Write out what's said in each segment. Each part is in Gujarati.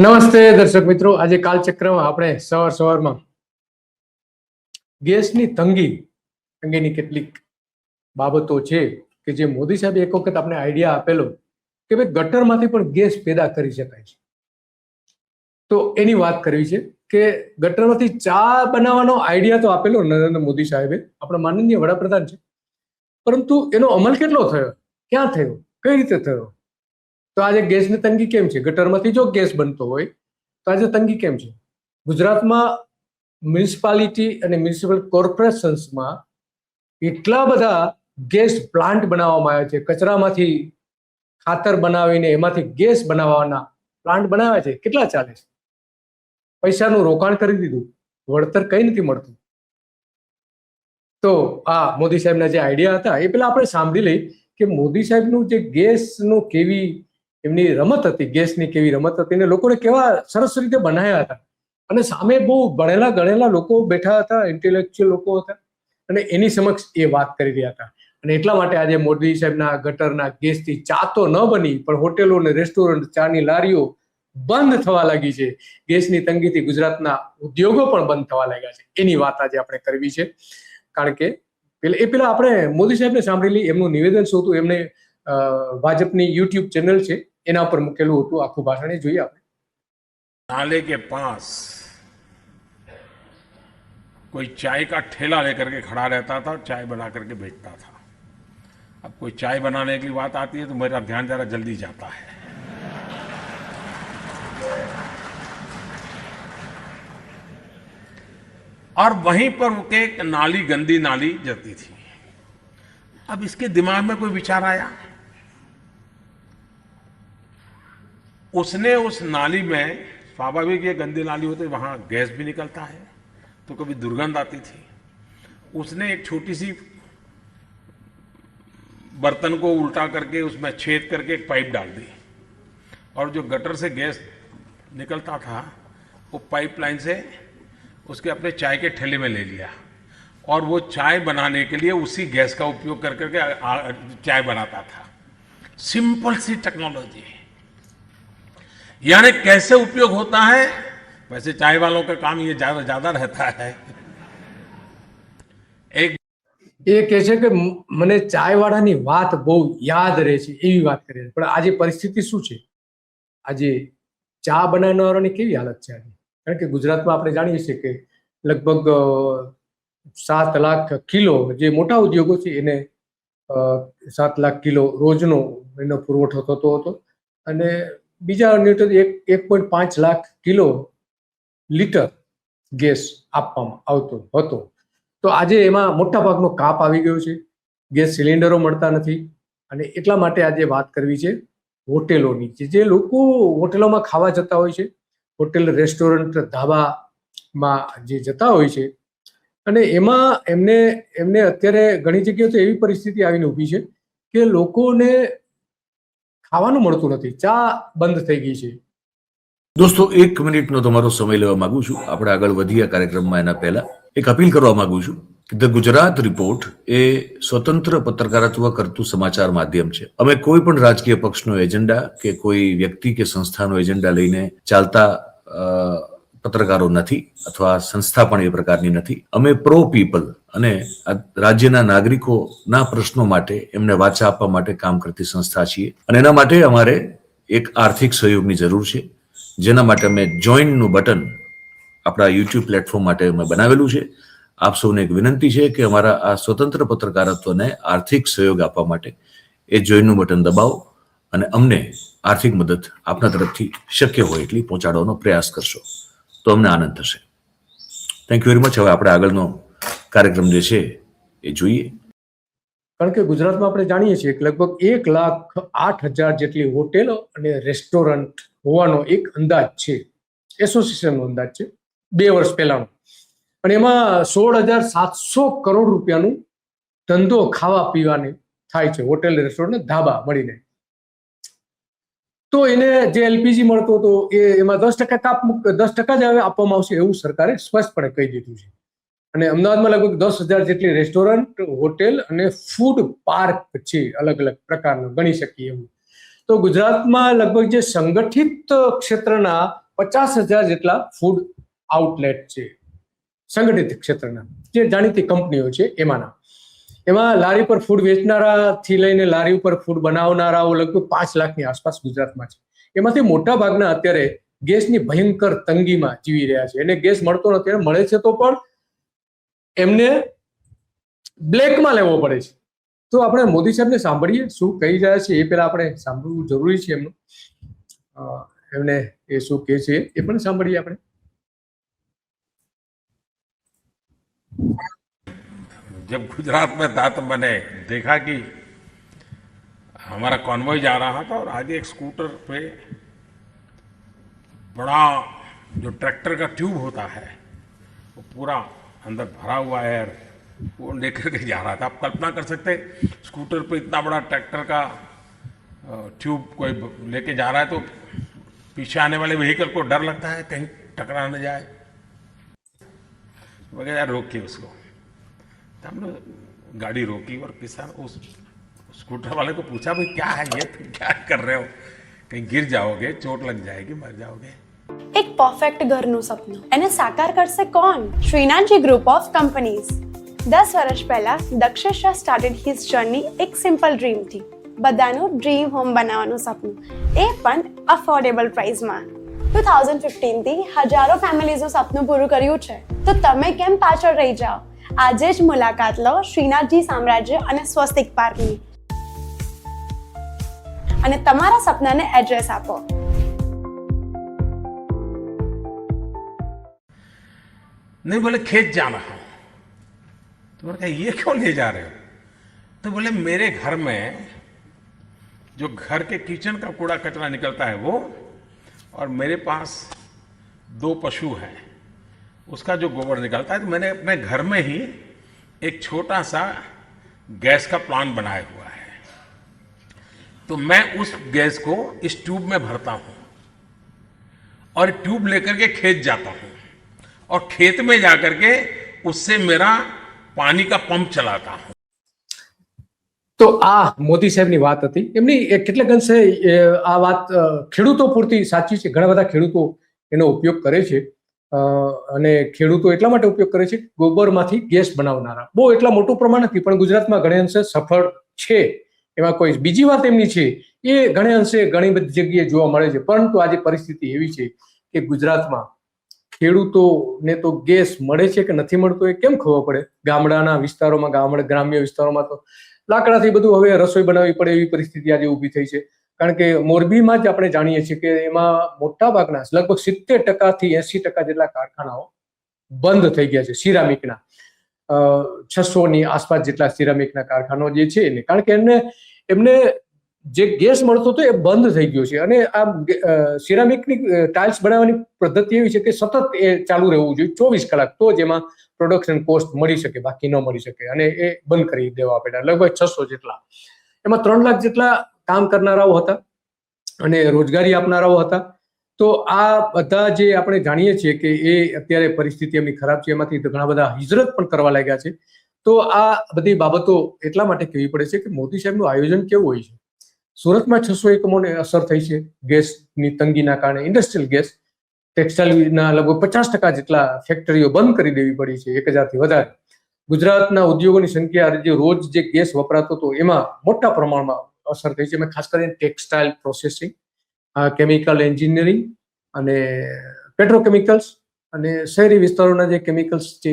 નમસ્તે દર્શક મિત્રો, આજે કાલચક્રમાં આપણે સવારમાં ગેસની તંગી અંગેની કેટલીક બાબતો છે કે જે મોદી સાહેબે એક વખત આપણે આઈડિયા આપેલો કે ભાઈ ગટરમાંથી પણ ગેસ પેદા કરી શકાય છે. તો એની વાત કરવી છે કે ગટરમાંથી ચા બનાવવાનો આઈડિયા તો આપેલો નરેન્દ્ર મોદી સાહેબે, આપણા માનનીય વડાપ્રધાન છે, પરંતુ એનો અમલ કેટલો થયો, ક્યાં થયો, કઈ રીતે થયો? તો આજે ગેસની તંગી કેમ છે? ગટરમાંથી જો ગેસ બનતો હોય તો આજે તંગી કેમ છે? ગુજરાતમાં મ્યુનિસિપાલિટી અને મ્યુનિસિપલ કોર્પોરેશન્સમાં એટલા બધા ગેસ પ્લાન્ટ બનાવવામાં આવ્યા છે, કચરામાંથી ખાતર બનાવીને એમાંથી ગેસ બનાવવાના પ્લાન્ટ બનાવ્યા છે. કેટલા ચાલે છે? પૈસાનું રોકાણ કરી દીધું, વળતર કઈ નથી મળતું. તો આ મોદી સાહેબના જે આઈડિયા હતા એ પેલા આપણે સાંભળી લઈ કે મોદી સાહેબનું જે ગેસનું કેવી એમની રમત હતી, ગેસની કેવી રમત હતી ને લોકોને કેવા સરસ રીતે બનાવ્યા હતા. અને સામે બહુ ભણેલા ગણેલા લોકો બેઠા હતા, ઇન્ટેલેક્ચ્યુઅલ લોકો હતા અને એની સમક્ષ એ વાત કરી રહ્યા હતા. અને એટલા માટે આજે મોદી સાહેબના ગટરના ગેસથી ચા તો ન બની, પણ હોટેલો અને રેસ્ટોરન્ટ, ચાની લારીઓ બંધ થવા લાગી છે. ગેસની તંગીથી ગુજરાતના ઉદ્યોગો પણ બંધ થવા લાગ્યા છે. એની વાત આજે આપણે કરવી છે. કારણ કે પેલા આપણે મોદી સાહેબને સાંભળી લઈ. એમનું નિવેદન શું હતું? એમને ભાજપની યુટ્યુબ ચેનલ છે એના ઉપર મૂકેલું હતું આખું ભાષણ. એ જોઈએ આપણે. नाले के पास कोई चाय का ठेला लेकर के खड़ा रहता था, चाय बना करके बेचता था. अब कोई चाय बनाने की बात आती है तो मेरा ध्यान जरा जल्दी जाता है. और वहीं पर एक नाली, गंदी नाली जाती थी. अब इसके दिमाग में कोई विचार आया, उसने उस नाली में, स्वाभाविक ये गंदी नाली होती है, वहां गैस भी निकलता है तो कभी दुर्गंध आती थी. उसने एक छोटी सी बर्तन को उल्टा करके उसमें छेद करके एक पाइप डाल दी और जो गटर से गैस निकलता था वो पाइपलाइन से उसके अपने चाय के ठेले में ले लिया और वो चाय बनाने के लिए उसी गैस का उपयोग कर करके चाय बनाता था. सिंपल सी टेक्नोलॉजी. यानी कैसे उपयोग होता है? वैसे चाय वालों का काम ये ज्यादा रहता है. एक એ કહે છે કે મને ચાય વાળાની વાત બહુ યાદ રહે છે, એવી વાત કરે છે. પણ આજે પરિસ્થિતિ શું છે? આજે ચા બનાવનારાની કેવી હાલત છે આજે? કારણ કે ગુજરાતમાં આપણે જાણીએ છીએ કે લગભગ 7 લાખ કિલો જે મોટા ઉદ્યોગો છે એને 7 લાખ કિલો રોજનો એનો પુરવઠો થતો હતો અને બીજા 1.5 લાખ કિલો લીટર ગેસ આપવામાં આવતો હતો. તો આજે એમાં મોટા ભાગનો કાપ આવી ગયો છે. ગેસ સિલિન્ડરો મળતા નથી અને એટલા માટે આજે વાત કરવી છે હોટેલોની. જે લોકો હોટેલોમાં ખાવા જતા હોય છે, હોટેલ, રેસ્ટોરન્ટ, ધાબામાં જે જતા હોય છે, અને એમાં એમને અત્યારે ઘણી જગ્યાએ તો એવી પરિસ્થિતિ આવીને ઊભી છે કે લોકોને ખાવાનું મળતું નથી, ચા બંધ થઈ ગઈ છે. દોસ્તો, 1 મિનિટનો તમારો સમય લેવા માંગુ છું. આપણે આગળ વધીએ કાર્યક્રમમાં એના પહેલા એક અપીલ કરવા માંગુ છું કે ધ ગુજરાત રિપોર્ટ એ સ્વતંત્ર પત્રકારત્વ કરતું સમાચાર માધ્યમ છે. અમે કોઈ પણ રાજકીય પક્ષનો એજન્ડા કે કોઈ વ્યક્તિ કે સંસ્થાનો એજન્ડા લઈને ચાલતા પત્રકારો નથી અથવા સંસ્થા પણ એ પ્રકારની નથી. અમે પ્રો પીપલ અને રાજ્યના નાગરિકોના પ્રશ્નો માટે એમને વાચા આપવા માટે કામ કરતી સંસ્થા છીએ અને એના માટે અમારે એક આર્થિક સહયોગની જરૂર છે, જેના માટે અમે જોઈનનું બટન આપણા યુટ્યુબ પ્લેટફોર્મ માટે અમે બનાવેલું છે. આપ સૌને એક વિનંતી છે કે અમારા આ સ્વતંત્ર પત્રકારત્વને આર્થિક સહયોગ આપવા માટે એ જોઈનનું બટન દબાવો અને અમને આર્થિક મદદ આપના તરફથી શક્ય હોય એટલી પહોંચાડવાનો પ્રયાસ કરશો તો અમને આનંદ થશે. Thank you very much. હવે આપણે આગળનો કાર્યક્રમ જે છે એ જોઈએ. કારણ કે ગુજરાતમાં આપણે જાણીએ છીએ કે લગભગ 1,08,000 જેટલી હોટેલો અને રેસ્ટોરન્ટ હોવાનો એક અંદાજ છે, એસોસિએશનનો અંદાજ છે 2 વર્ષ પહેલાનો. અને એમાં 16,700 કરોડ રૂપિયાનું ધંધો ખાવા પીવાની થાય છે, હોટેલ, રેસ્ટોરન્ટ, ધાબા મળીને. તો એને જે એલપીજી મળતો હતો એમાં 10% જ હવે આપવામાં આવશે એવું સરકારે સ્પષ્ટપણે કહી દીધું છે. અને અમદાવાદમાં લગભગ 10,000 જેટલી રેસ્ટોરન્ટ, હોટેલ અને ફૂડ પાર્ક છે, અલગ અલગ પ્રકારના ગણી શકીએ એવું. તો ગુજરાતમાં લગભગ જે સંગઠિત ક્ષેત્રના 50,000 જેટલા ફૂડ આઉટલેટ છે સંગઠિત ક્ષેત્રના, જે જાણીતી કંપનીઓ છે એમાં લારી પર ફૂડ વેચનારાથી લઈને લારી ઉપર ફૂડ બનાવનારાઓ લગભગ 5 લાખની આસપાસ ગુજરાતમાં છે. એમાંથી મોટા ભાગના અત્યારે ગેસની ભયંકર તંગીમાં જીવી રહ્યા છે. એને ગેસ મળતો નથી, અને મળે છે તો પણ એમને બ્લેકમાં લેવો પડે છે. તો આપણે મોદી સાહેબને સાંભળીએ શું કહી રહ્યા છે. એ પહેલા આપણે સાંભળવું જરૂરી છે એમનું. એમને એ શું કહે છે એ પણ સાંભળીએ આપણે. जब गुजरात में था तो मैंने देखा कि हमारा कॉन्वॉय जा रहा था और आगे एक स्कूटर पे बड़ा जो ट्रैक्टर का ट्यूब होता है वो पूरा अंदर भरा हुआ एयर वो लेकर के जा रहा था. आप कल्पना कर सकते हैं स्कूटर पे इतना बड़ा ट्रैक्टर का ट्यूब कोई लेके जा रहा है तो पीछे आने वाले व्हीकल को डर लगता है कहीं टकरा न जाए. वगैरह यार रोकिए उसको. तो हमने गाड़ी रोकी और किसान उस स्कूटर वाले को पूछा भाई क्या है ये, तुम क्या कर रहे हो, कहीं गिर जाओगे, चोट लग जाएगी, मर जाओगे. એક પરફેક્ટ ઘરનું સપનું એને સાકાર કરશે કોણ? Shrinathji group of companies. 10 વર્ષ પહેલા Dakshesh Shah started his journey એક સિમ્પલ ડ્રીમથી. બધાનું ડ્રીમ હોમ બનાવવાનું સપનું, એ પણ અફોર્ડેબલ પ્રાઇસમાં. 2015 થી હજારો ફેમિલીઝનું સપનું પૂરું કર્યું છે. તો તમે કેમ પાછળ રહી જાઓ? આજે જ મુલાકાત લો શ્રીનાથજી સામ્રાજ્ય અને સ્વસ્તિક પાર્કની અને તમારા સપનાને એડ્રેસ આપો. नहीं बोले खेत जाना है. तो मैंने कहा ये क्यों ले जा रहे हो? तो बोले मेरे घर में जो घर के किचन का कूड़ा कचरा निकलता है वो, और मेरे पास 2 पशु हैं उसका जो गोबर निकलता है, तो मैंने अपने घर में ही एक छोटा सा गैस का प्लांट बनाया हुआ है. तो मैं उस गैस को इस ट्यूब में भरता हूं और ट्यूब लेकर के खेत जाता हूं और खेत में जाकर के उससे मेरा पानी का पंप चलाता हूं. તો આ મોદી સાહેબની વાત હતી. એમની કેટલાક અંશે આ વાત ખેડૂતો પૂરતી સાચી છે. ઘણા બધા ખેડૂતો એનો ઉપયોગ કરે છે, અને ખેડૂતો એટલા માટે ઉપયોગ કરે છે ગોબરમાંથી ગેસ બનાવનારા બહુ એટલા મોટું પ્રમાણ નથી, પણ ગુજરાતમાં ઘણા અંશે સફળ છે. એમાં કોઈ બીજી વાત એમની છે એ ઘણા અંશે ઘણી બધી જગ્યાએ જોવા મળે છે. પરંતુ આજે પરિસ્થિતિ એવી છે કે ગુજરાતમાં ખેડૂતોને તો ગેસ મળે છે કે નથી મળતો એ કેમ ખબર પડે? ગામડાના વિસ્તારોમાં, ગ્રામ્ય વિસ્તારોમાં તો લાકડાથી બધું હવે રસોઈ બનાવવી પડે એવી પરિસ્થિતિ આજે ઊભી થઈ છે. કારણ કે મોરબીમાં જ આપણે જાણીએ છીએ કે એમાં મોટા ભાગના લગભગ 70% થી 80% જેટલા કારખાનાઓ બંધ થઈ ગયા છે સિરામિકના. 600ની આસપાસ જેટલા સિરામિકના કારખાનાઓ જે છે એને, કારણ કે એમને જે ગેસ મળતો હતો એ બંધ થઈ ગયો છે. અને આ સિરામિકની ટાઇલ્સ બનાવવાની પદ્ધતિ એવી છે કે સતત એ ચાલુ રહેવું જોઈએ 24 કલાક, તો જ એમાં પ્રોડક્શન કોસ્ટ મળી શકે, બાકી ન મળી શકે. અને એ બંધ કરી દેવા પડ્યા લગભગ 600 જેટલા. એમાં 3 લાખ જેટલા કામ કરનારાઓ હતા અને રોજગારી આપનારાઓ હતા. તો આ બધા જે આપણે જાણીએ છીએ કે એ અત્યારે પરિસ્થિતિ એમની ખરાબ છે, એમાંથી ઘણા બધા હિજરત પણ કરવા લાગ્યા છે. તો આ બધી બાબતો એટલા માટે કહેવી પડે છે કે મોદી સાહેબનું આયોજન કેવું હોય છે. સુરતમાં 600 એકમોને અસર થઈ છે ગેસની તંગીના કારણે. ઇન્ડસ્ટ્રીયલ ગેસ, ટેક્સટાઇલના લગભગ 50% જેટલા ફેક્ટરીઓ બંધ કરી દેવી પડી છે, 1000થી વધારે. ગુજરાતના ઉદ્યોગોની સંખ્યા જે રોજ જે ગેસ વપરાતો હતો એમાં મોટા પ્રમાણમાં અસર થઈ છે. એમાં ખાસ કરીને ટેક્સટાઇલ પ્રોસેસિંગ, કેમિકલ એન્જિનિયરિંગ અને પેટ્રોકેમિકલ્સ અને શહેરી વિસ્તારોના જે કેમિકલ્સ છે,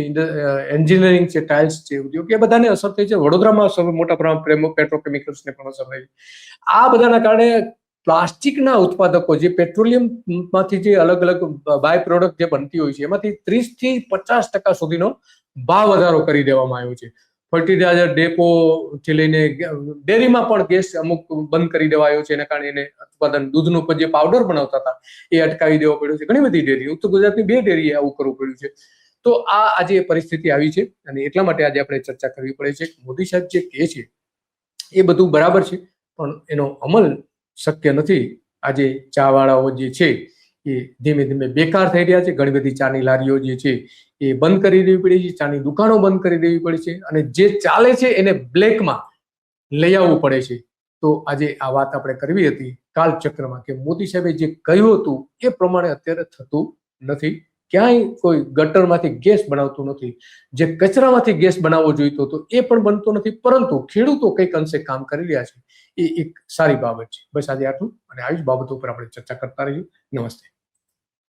એન્જિનિયરિંગ છે, ટાઇલ્સ છે, ઉદ્યોગ, એ બધાને અસર થઈ છે. વડોદરામાં મોટા પ્રમાણમાં પેટ્રોકેમિકલ્સને પણ અસર થઈ. આ બધાના કારણે પ્લાસ્ટિકના ઉત્પાદકો જે પેટ્રોલિયમમાંથી જે અલગ અલગ બાય પ્રોડક્ટ જે બનતી હોય છે એમાંથી 30 થી 50% સુધીનો ભાવ વધારો કરી દેવામાં આવ્યો છે. ફર્ટિલાઇઝર ડેપો થી લઈને ડેરીમાં પણ ગેસ અમુક બંધ કરી દેવાયો છે. એના કારણે એને ઉત્પાદન દૂધનો જે પાવડર બનાવતા હતા એ અટકાવી દેવો પડ્યો છે. ઘણી બધી ડેરી, ઉત્તર ગુજરાતની 2 ડેરીએ આવું કરવું પડ્યું છે. તો આ આજે પરિસ્થિતિ આવી છે અને એટલા માટે આજે આપણે ચર્ચા કરવી પડે છે. મોદી સાહેબ જે કહે છે એ બધું બરાબર છે, પણ એનો અમલ શક્ય નથી. આજે ચા વાળાઓ જે છે એ ધીમે ધીમે બેકાર થઈ રહ્યા છે. ઘણી બધી ચાની લારીઓ જે છે એ બંધ કરી દેવી પડી છે, ચાની દુકાનો બંધ કરી દેવી પડી છે, અને જે ચાલે છે એને બ્લેકમાં લઈ આવવું પડે છે. તો આજે આ વાત આપણે કરવી હતી. કાલચક્રમાં કે મોદી સાહેબે જે કહ્યું હતું એ પ્રમાણે અત્યારે થતું નથી. ક્યાંય કોઈ ગટરમાંથી ગેસ બનાવતું નથી. જે કચરામાંથી ગેસ બનાવવો જોઈતો હતો એ પણ બનતો નથી. પરંતુ ખેડૂતો કંઈક અંશે કામ કરી રહ્યા છે, એ એક સારી બાબત છે. બસ આજે આટલું, અને આવી જ બાબતો ઉપર આપણે ચર્ચા કરતા રહીશું. નમસ્તે.